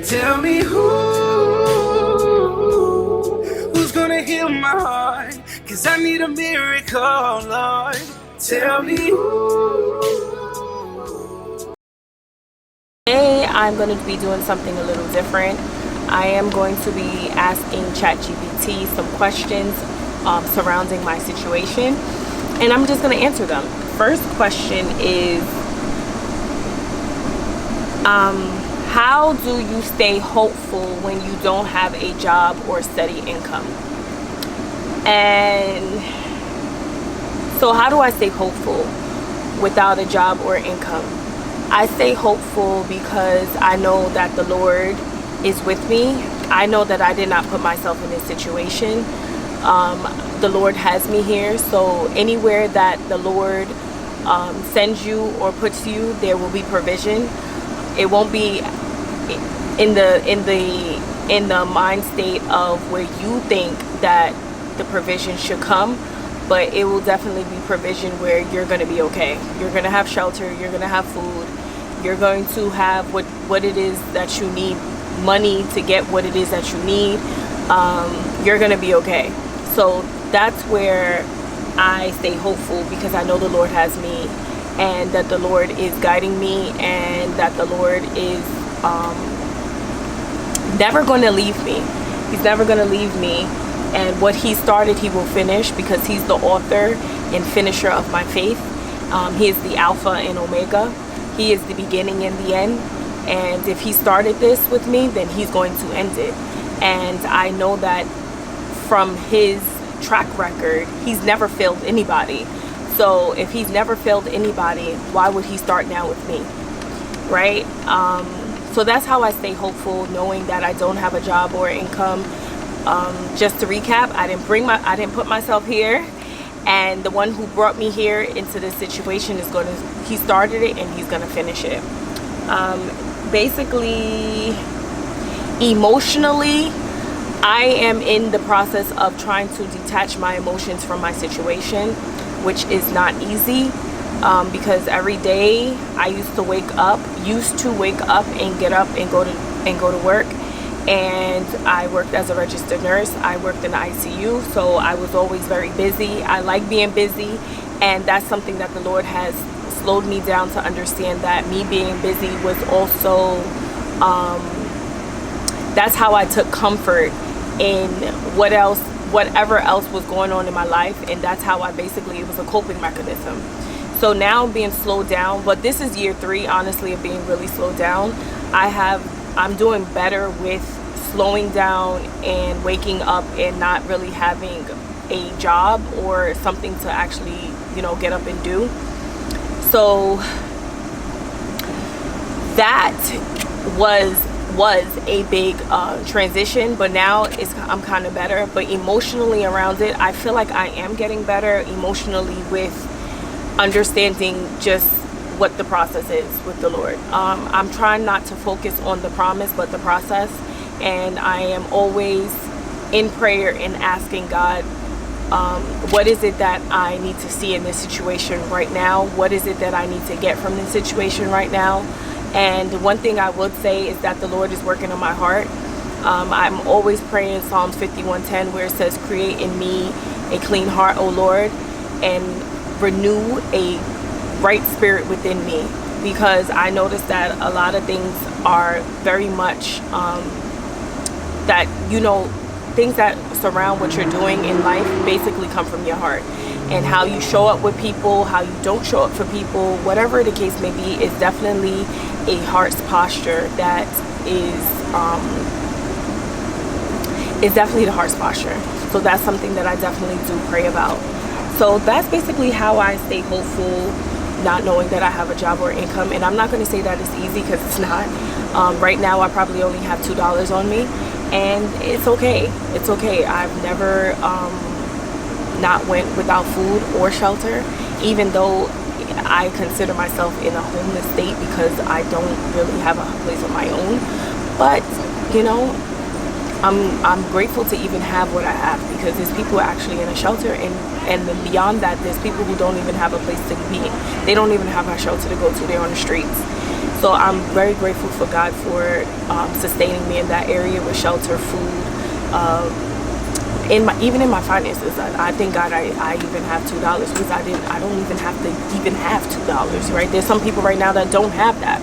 Tell me who's gonna heal my heart, 'cause I need a miracle, Lord. Tell me who. Today I'm going to be doing something a little different. I am going to be asking ChatGPT some questions surrounding my situation, and I'm just going to answer them. First question is, how do you stay hopeful when you don't have a job or steady income? And so how do I stay hopeful without a job or income? I stay hopeful because I know that the Lord is with me. I know that I did not put myself in this situation. The Lord has me here. So anywhere that the Lord sends you or puts you, there will be provision. It won't be in the mind state of where you think that the provision should come, but it will definitely be provision where you're going to be okay. You're going to have shelter, you're going to have food, you're going to have what it is that you need, money to get what it is that you need. You're going to be okay. So that's where I stay hopeful, because I know the Lord has me, and that the Lord is guiding me, and that the Lord is never going to leave me. He's never going to leave me. And what he started, he will finish, because he's the author and finisher of my faith. He is the Alpha and Omega. He is the beginning and the end. And if he started this with me, then he's going to end it. And I know that from his track record, he's never failed anybody. So if he's never failed anybody, why would he start now with me? Right? So that's how I stay hopeful, knowing that I don't have a job or income. Just to recap, I didn't put myself here, and the one who brought me here into this situation he started it, and he's gonna finish it. Basically, emotionally, I am in the process of trying to detach my emotions from my situation, which is not easy, because every day I used to wake up and get up and go to work. And I worked as a registered nurse. I worked in the ICU, so I was always very busy. I like being busy, and that's something that the Lord has slowed me down to understand, that me being busy was also, that's how I took comfort in whatever else was going on in my life, and that's how it was a coping mechanism. So now being slowed down, but this is year 3, honestly, of being really slowed down. I'm doing better with slowing down and waking up and not really having a job or something to actually, get up and do. So that was a big transition, but now I'm kind of better. But emotionally around it, I feel like I am getting better emotionally with understanding just what the process is with the Lord. I'm trying not to focus on the promise, but the process. And I am always in prayer and asking God, what is it that I need to see in this situation right now? What is it that I need to get from this situation right now? And one thing I would say is that the Lord is working on my heart. I'm always praying Psalms 51:10, where it says, create in me a clean heart, O Lord, and renew a right spirit within me, because I noticed that a lot of things are very much that things that surround what you're doing in life basically come from your heart, and how you show up with people, how you don't show up for people, whatever the case may be, is definitely a heart's posture that is definitely the heart's posture. So that's something that I definitely do pray about. So that's basically how I stay hopeful, not knowing that I have a job or income. And I'm not going to say that it's easy, because it's not. Right now I probably only have $2 on me, and it's okay. It's okay. I've never not went without food or shelter, even though I consider myself in a homeless state because I don't really have a place of my own. But I'm grateful to even have what I have, because there's people actually in a shelter, and then beyond that, there's people who don't even have a place to be. They don't even have a shelter to go to. They're on the streets. So I'm very grateful for God for sustaining me in that area with shelter, food, even in my finances. I thank God I even have $2 because I don't even have to even have $2, right? There's some people right now that don't have that.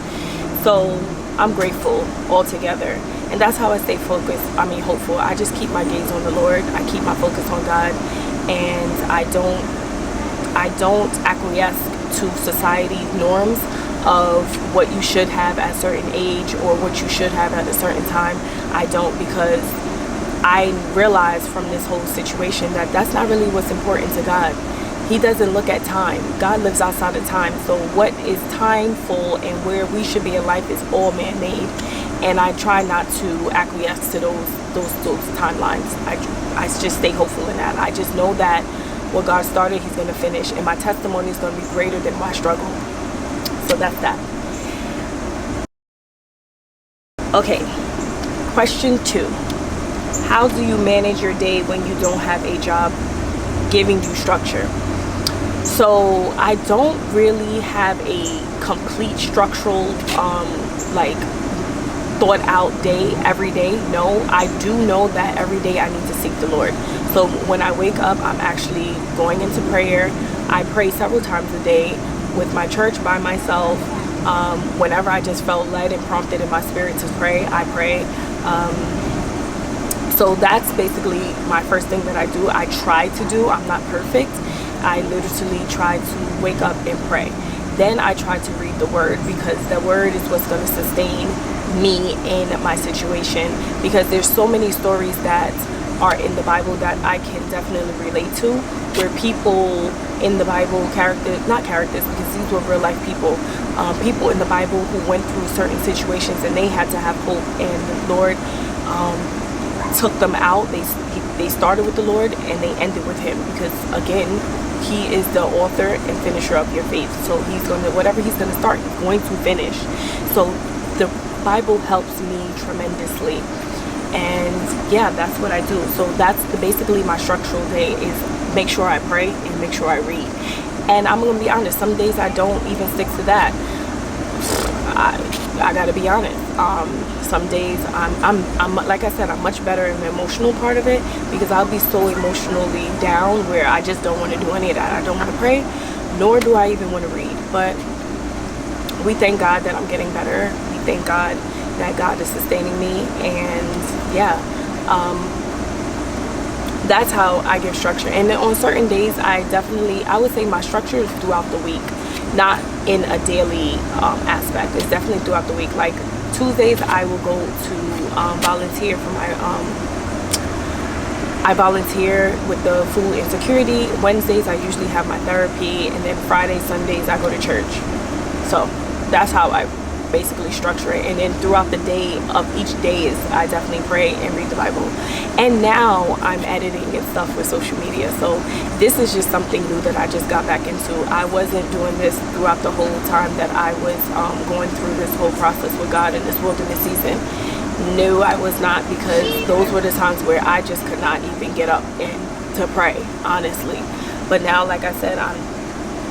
So I'm grateful altogether. And that's how I stay focused. Hopeful. I just keep my gaze on the Lord. I keep my focus on God, and I don't acquiesce to society norms of what you should have at a certain age or what you should have at a certain time. I don't, because I realize from this whole situation that that's not really what's important to God. He doesn't look at time. God lives outside of time. So what is timeful and where we should be in life is all man-made. And I try not to acquiesce to those timelines. I just stay hopeful in that. I just know that what God started, he's going to finish. And my testimony is going to be greater than my struggle. So that's that. Okay. Question 2. How do you manage your day when you don't have a job giving you structure? So I don't really have a complete structural, thought out day every day. No, I do know that every day I need to seek the Lord. So when I wake up, I'm actually going into prayer. I pray several times a day with my church, by myself. Whenever I just felt led and prompted in my spirit to pray, I pray. So that's basically my first thing that I do. I try to do. I'm not perfect. I literally try to wake up and pray. Then I try to read the word, because the word is what's going to sustain me in my situation, because there's so many stories that are in the Bible that I can definitely relate to, where people in the Bible, not characters, because these were real life people, people in the Bible who went through certain situations and they had to have hope, and the Lord took them out. They started with the Lord and they ended with him, because again, he is the author and finisher of your faith. So whatever he's going to start, he's going to finish. So the Bible helps me tremendously. And yeah, that's what I do. So that's basically my structural day, is make sure I pray and make sure I read. And I'm going to be honest, some days I don't even stick to that. I gotta be honest. Some days I'm like I said, I'm much better in the emotional part of it, because I'll be so emotionally down where I just don't want to do any of that. I don't want to pray, nor do I even want to read. But we thank God that I'm getting better. We thank God that God is sustaining me, and yeah, that's how I give structure. And then on certain days, I would say my structure is throughout the week, not in a daily aspect. It's definitely throughout the week. Like Tuesdays, I will go to volunteer for my I volunteer with the food insecurity. Wednesdays, I usually have my therapy, and then Fridays, Sundays, I go to church. So that's how I basically structure it. And then throughout the day of each day I definitely pray and read the Bible. And now I'm editing and stuff with social media. So this is just something new that I just got back into. I wasn't doing this throughout the whole time that I was going through this whole process with God in this wilderness season. No, I was not, because those were the times where I just could not even get up and to pray, honestly. But now, like I said, I'm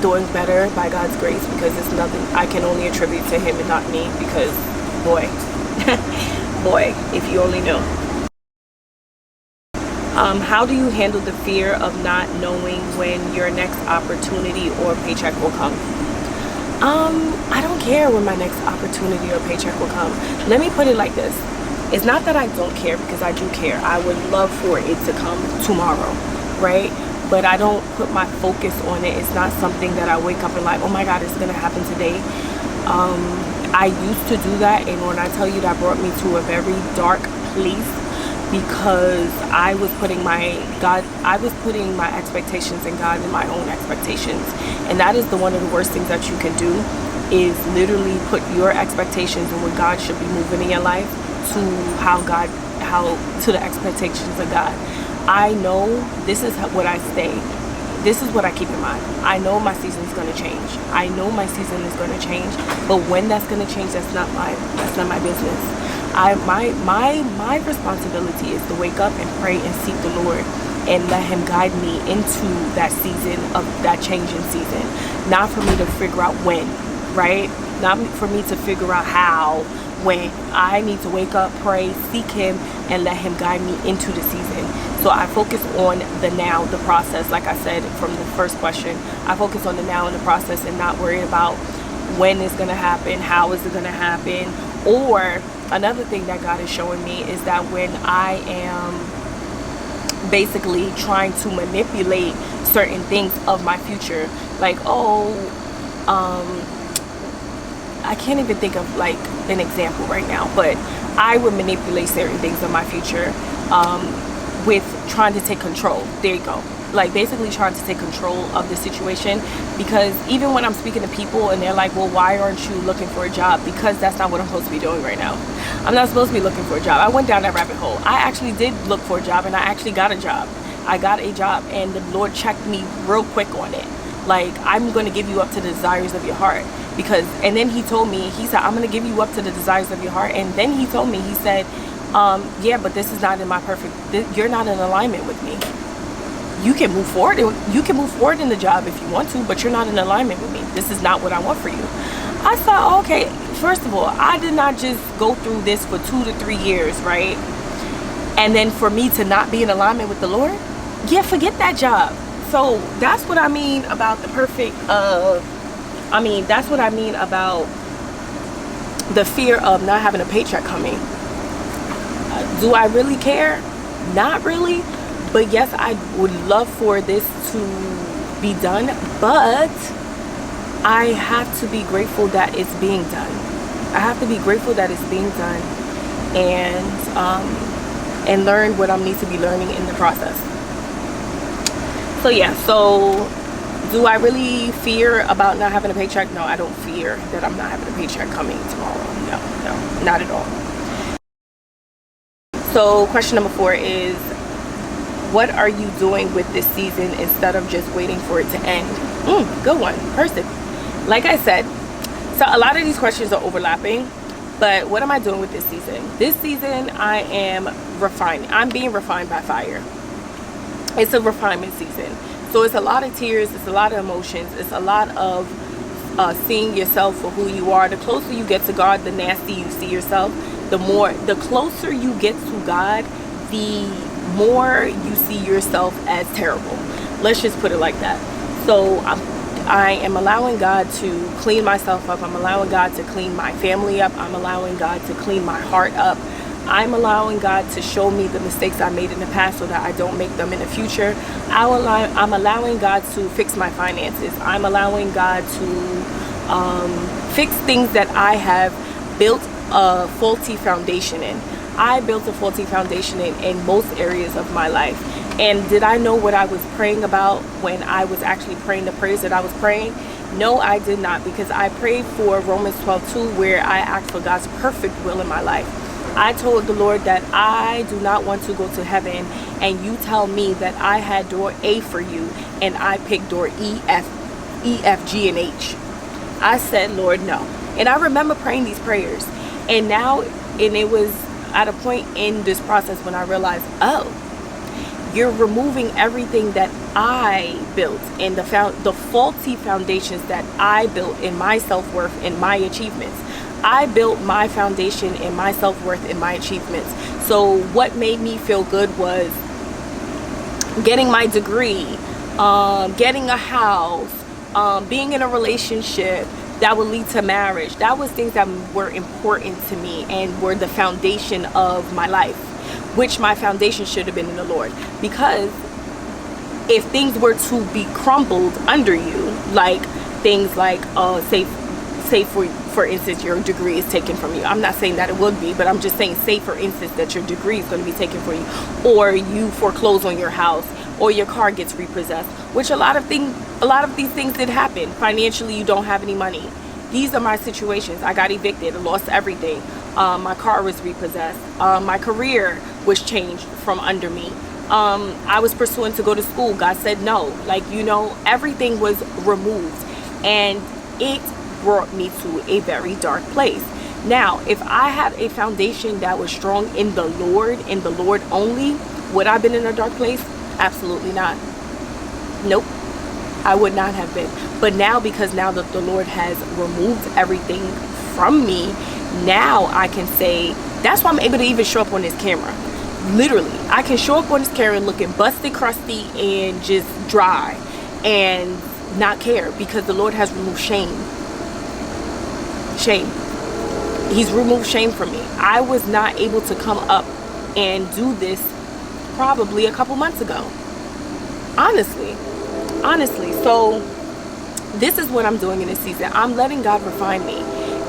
doing better by God's grace, because it's nothing I can only attribute to him and not me, because boy boy, if you only knew. How do you handle the fear of not knowing when your next opportunity or paycheck will come? I don't care when my next opportunity or paycheck will come. Let me put it like this. It's not that I don't care, because I do care. I would love for it to come tomorrow, right? But I don't put my focus on it. It's not something that I wake up and like, oh my God, it's gonna happen today. I used to do that, and when I tell you, that brought me to a very dark place, because I was putting my expectations in God and my own expectations. And that is one of the worst things that you can do, is literally put your expectations and what God should be moving in your life to to the expectations of God. I know this is what I stay. This is what I keep in mind. I know my season is going to change. I know my season is going to change. But when that's going to change, that's not my business. My responsibility is to wake up and pray and seek the Lord and let him guide me into that season of that changing season. Not for me to figure out when, right? not for me to figure out how, when I need to wake up, pray, seek him, and let him guide me into the season. So I focus on the now, the process. Like I said from the first question, I focus on the now and the process, and not worried about when it's going to happen, how is it going to happen. Or another thing that God is showing me is that when I am basically trying to manipulate certain things of my future, like, I can't even think of like an example right now, but I would manipulate certain things of my future with trying to take control. There you go. Like basically trying to take control of the situation, because even when I'm speaking to people and they're like, well, why aren't you looking for a job? Because that's not what I'm supposed to be doing right now. I'm not supposed to be looking for a job. I went down that rabbit hole. I actually did look for a job, and I actually got a job. I got a job, and the Lord checked me real quick on it. Like, I'm going to give you up to the desires of your heart. Because, and then he told me, he said, I'm going to give you up to the desires of your heart. And then he told me, he said, yeah, but this is not in my you're not in alignment with me. You can move forward. You can move forward in the job if you want to, but you're not in alignment with me. This is not what I want for you. I thought, okay, first of all, I did not just go through this for 2 to 3 years, right? And then for me to not be in alignment with the Lord, yeah, forget that job. So that's what I mean about the perfect, that's what I mean about the fear of not having a paycheck coming. Do I really care? Not really. But yes, I would love for this to be done, but I have to be grateful that it's being done. I have to be grateful that it's being done, and learn what I need to be learning in the process. So yeah, so do I really fear about not having a paycheck? No, I don't fear that I'm not having a paycheck coming tomorrow. No, not at all. So question number 4 is, what are you doing with this season instead of just waiting for it to end? Good one. Person. Like I said, so a lot of these questions are overlapping, but what am I doing with this season? This season, I am refining. I'm being refined by fire. It's a refinement season. So it's a lot of tears. It's a lot of emotions. It's a lot of seeing yourself for who you are. The closer you get to God, the nasty you see yourself. The closer you get to God, the more you see yourself as terrible. Let's just put it like that. So I am allowing God to clean myself up. I'm allowing God to clean my family up. I'm allowing God to clean my heart up. I'm allowing God to show me the mistakes I made in the past so that I don't make them in the future. I'm allowing God to fix my finances. I'm allowing God to fix things that I have built a faulty foundation in. I built a faulty foundation in most areas of my life. And did I know what I was praying about when I was actually praying the prayers that I was praying? No, I did not, because I prayed for Romans 12:2, where I asked for God's perfect will in my life. I told the Lord that I do not want to go to heaven, and you tell me that I had door A for you, and I picked door E, F, G, and H. I said, Lord, no. And I remember praying these prayers. And it was at a point in this process when I realized, oh, you're removing everything that I built and the faulty foundations that I built in my self-worth and my achievements. I built my foundation in my self-worth and my achievements. So what made me feel good was getting my degree, getting a house, being in a relationship that would lead to marriage. That was things that were important to me and were the foundation of my life, which my foundation should have been in the Lord. Because if things were to be crumbled under you, like things like say for instance your degree is taken from you. I'm not saying that it would be, but I'm just saying, say for instance that your degree is going to be taken from you, or you foreclose on your house, or your car gets repossessed, which a lot of these things did happen. Financially, you don't have any money. These are my situations. I got evicted. I lost everything. My car was repossessed. My career was changed from under me. I was pursuing to go to school. God said no. Everything was removed, and it brought me to a very dark place. Now, if I had a foundation that was strong in the Lord only, would I have been in a dark place? Absolutely not. Nope. I would not have been. But now, because now that the Lord has removed everything from me, now I can say, that's why I'm able to even show up on this camera. Literally, I can show up on this camera looking busted, crusty, and just dry, and not care, because the Lord has removed shame. He's removed shame from me. I was not able to come up and do this probably a couple months ago. Honestly. So this is what I'm doing in this season. I'm letting God refine me.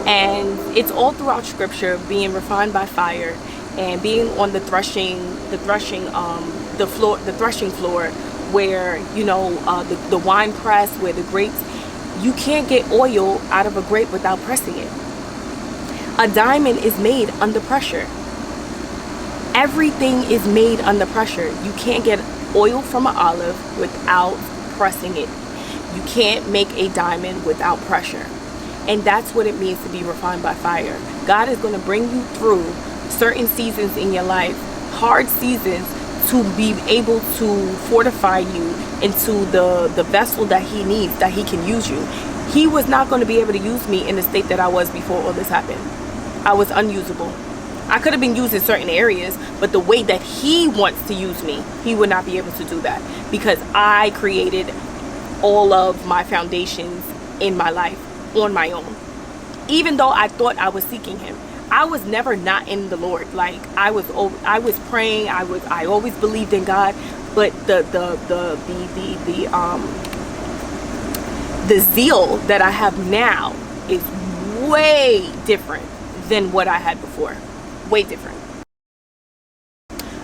And it's all throughout scripture, being refined by fire and being on the threshing floor, where, you know, the wine press, where the grapes, you can't get oil out of a grape without pressing it. A diamond is made under pressure. Everything is made under pressure. You can't get oil from an olive without pressing it. You can't make a diamond without pressure. And that's what it means to be refined by fire. God is going to bring you through certain seasons in your life, hard seasons, to be able to fortify you into the vessel that he needs, that he can use you. He was not going to be able to use me in the state that I was before all this happened. I was unusable. I could have been used in certain areas, but the way that he wants to use me, he would not be able to do that, because I created all of my foundations in my life on my own. Even though I thought I was seeking him, I was never not in the Lord. Like, I was praying. I always believed in God, but the zeal that I have now is way different than what I had before. Way different.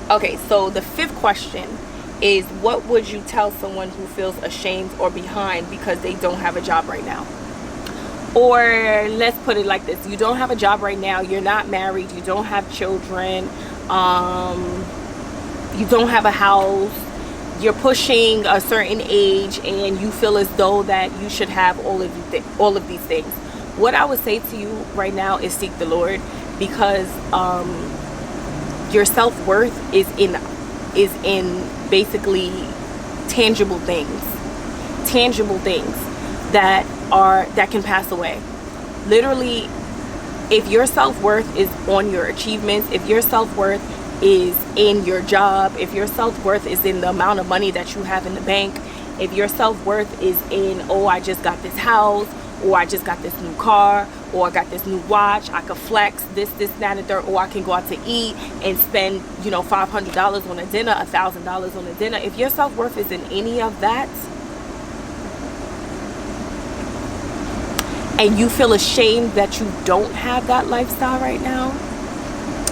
Okay, so the fifth question is, what would you tell someone who feels ashamed or behind because they don't have a job right now? Or let's put it like this: you don't have a job right now, you're not married, you don't have children, you don't have a house, you're pushing a certain age, and you feel as though that you should have all of these things. What I would say to you right now is seek the Lord, because your self-worth is in basically tangible things that can pass away. Literally, if your self-worth is on your achievements, if your self-worth is in your job, if your self-worth is in the amount of money that you have in the bank, if your self-worth is in, oh, I just got this house, or I just got this new car, or I got this new watch, I could flex this, that, and the third, or I can go out to eat and spend, $500 on a dinner, $1,000 on a dinner. If your self-worth is in any of that, and you feel ashamed that you don't have that lifestyle right now,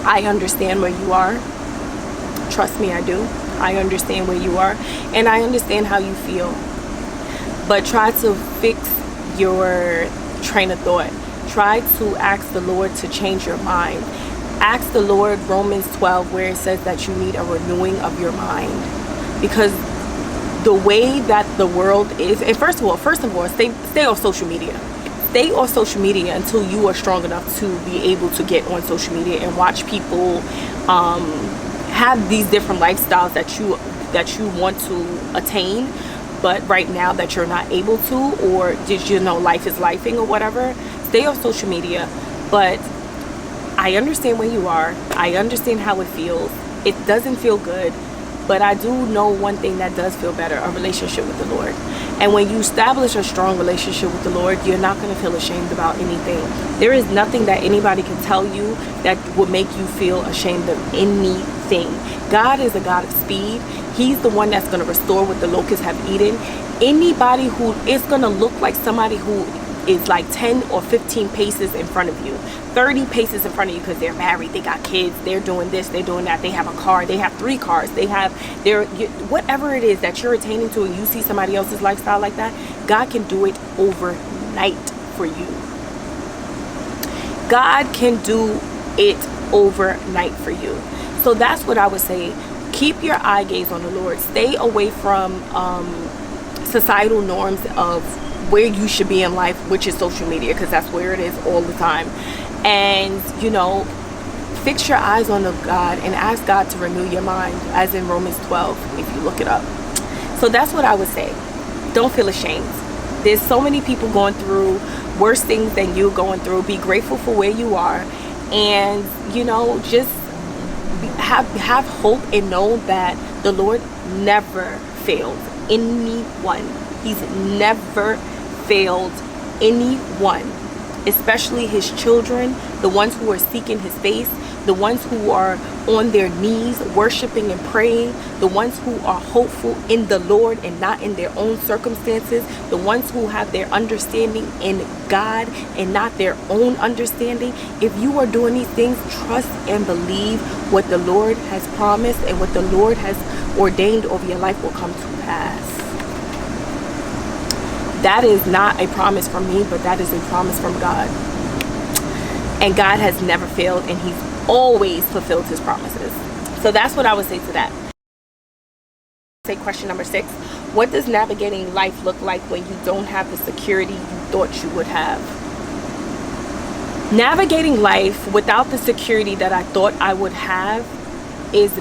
I understand where you are. Trust me, I do. I understand where you are, and I understand how you feel. But try to fix your train of thought. Try to ask the Lord to change your mind. Ask the Lord, Romans 12, where it says that you need a renewing of your mind. Because the way that the world is, and first of all, stay off social media. Stay off social media until you are strong enough to be able to get on social media and watch people have these different lifestyles that you want to attain, but right now that you're not able to, or did life is lifing or whatever. Stay off social media. But I understand where you are. I understand how it feels. It doesn't feel good, but I do know one thing that does feel better: a relationship with the Lord. And when you establish a strong relationship with the Lord, you're not going to feel ashamed about anything. There is nothing that anybody can tell you that will make you feel ashamed of anything. God is a God of speed. He's the one that's going to restore what the locusts have eaten. Anybody who is going to look like somebody who is like 10 or 15 paces in front of you, 30 paces in front of you, because they're married, they got kids, they're doing this, they're doing that, they have a car, they have 3 cars, they have whatever it is that you're attaining to, and you see somebody else's lifestyle like that, God can do it overnight for you. God can do it overnight for you. So that's what I would say. Keep your eye gaze on the Lord. Stay away from societal norms of where you should be in life, which is social media, because that's where it is all the time. And fix your eyes on the God and ask God to renew your mind, as in Romans 12, if you look it up. So that's what I would say. don't feel ashamed. There's so many people going through worse things than you're going through. Be grateful for where you are, and you know, just have hope and know that the Lord never failed anyone. He's never failed anyone, especially his children, the ones who are seeking his face, the ones who are on their knees worshiping and praying, the ones who are hopeful in the Lord and not in their own circumstances, the ones who have their understanding in God and not their own understanding. If you are doing these things, trust and believe what the Lord has promised, and what the Lord has ordained over your life will come to pass. That is not a promise from me, but that is a promise from God. And God has never failed, and he's always fulfilled his promises. So that's what I would say to that. Say question number 6. What does navigating life look like when you don't have the security you thought you would have? Navigating life without the security that I thought I would have is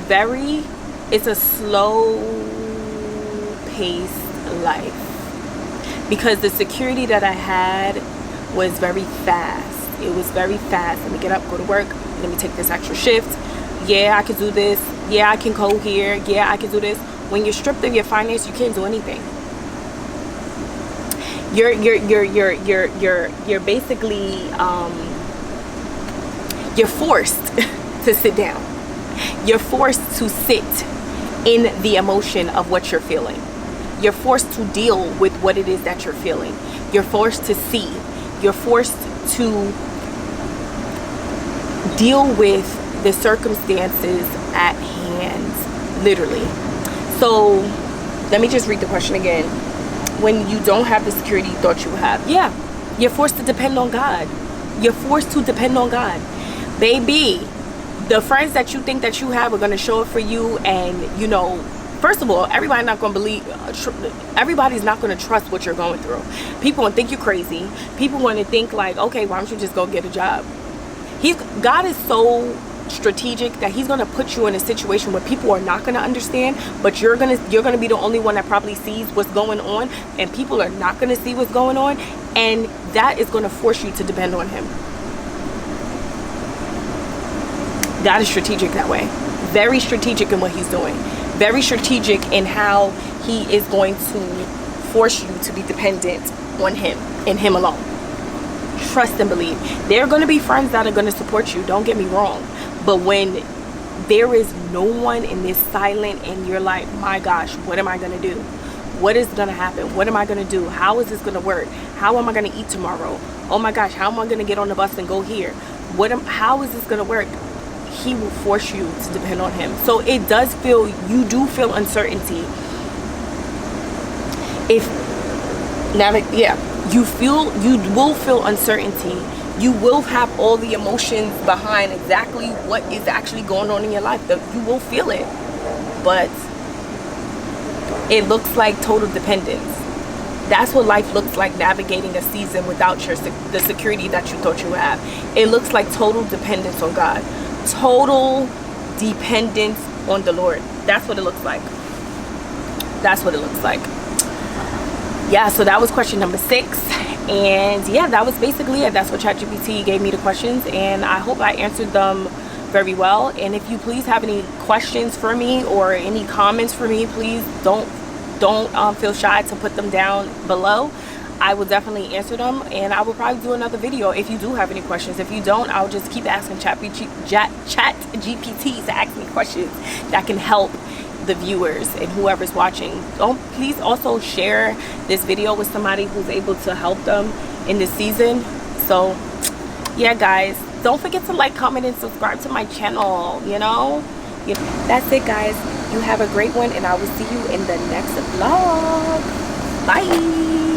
it's a slow paced life. Because the security that I had was very fast. It was very fast. Let me get up, go to work. Let me take this extra shift. Yeah, I can do this. Yeah, I can go here. Yeah, I can do this. When you're stripped of your finance, you can't do anything. You're basically you're forced to sit down. You're forced to sit in the emotion of what you're feeling. You're forced to deal with what it is that you're feeling. You're forced to see. You're forced to deal with the circumstances at hand, literally. So let me just read the question again. When you don't have the security you thought you would have, yeah, you're forced to depend on God. You're forced to depend on God. Baby, the friends that you think that you have are going to show up for you, and you know, first of all, everybody's not going to trust what you're going through. People want to think you're crazy. People want to think like, okay, why don't you just go get a job? God is so strategic that he's going to put you in a situation where people are not going to understand, but you're going to be the only one that probably sees what's going on, and people are not going to see what's going on, and that is going to force you to depend on him. God is strategic that way. Very strategic in what he's doing. Very strategic in how he is going to force you to be dependent on him and him alone. Trust and believe. There are going to be friends that are going to support you, don't get me wrong, but when there is no one and it's silent and you're like, my gosh, what am I going to do? What is going to happen? What am I going to do? How is this going to work? How am I going to eat tomorrow? Oh my gosh, how am I going to get on the bus and go here? How is this going to work? He will force you to depend on him. So it does feel, you do feel uncertainty. You will feel uncertainty. You will have all the emotions behind exactly what is actually going on in your life. You will feel it, but it looks like total dependence. That's what life looks like, navigating a season without the security that you thought you have. It looks like total dependence on God. Total dependence on the Lord. That's what it looks like. That's what it looks like. Yeah, so that was question number 6. And yeah, that was basically it. That's what ChatGPT gave me the questions, and I hope I answered them very well. And if you please have any questions for me or any comments for me, please don't feel shy to put them down below. I will definitely answer them, and I will probably do another video if you do have any questions. If you don't, I'll just keep asking ChatGPT to ask me questions that can help the viewers and whoever's watching. Please also share this video with somebody who's able to help them in this season. So yeah guys, don't forget to like, comment, and subscribe to my channel. That's it guys. You have a great one, and I will see you in the next vlog. Bye.